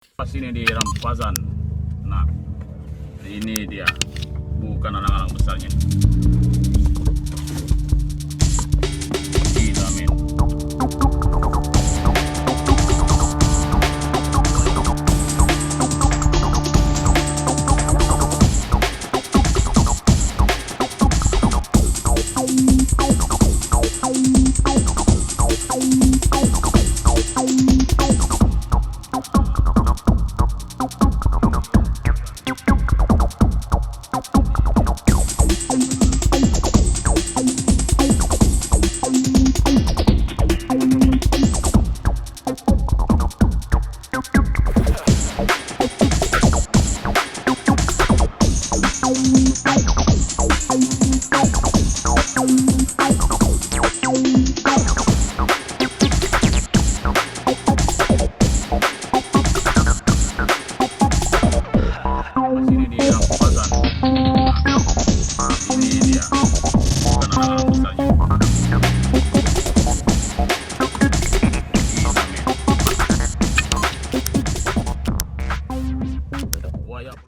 Pas ini di Rampasan. Nah, ini dia, bukan anak-anak besarnya. Gila men. Sini di Rampasan. Ini dia, bukan anak-anak besarnya.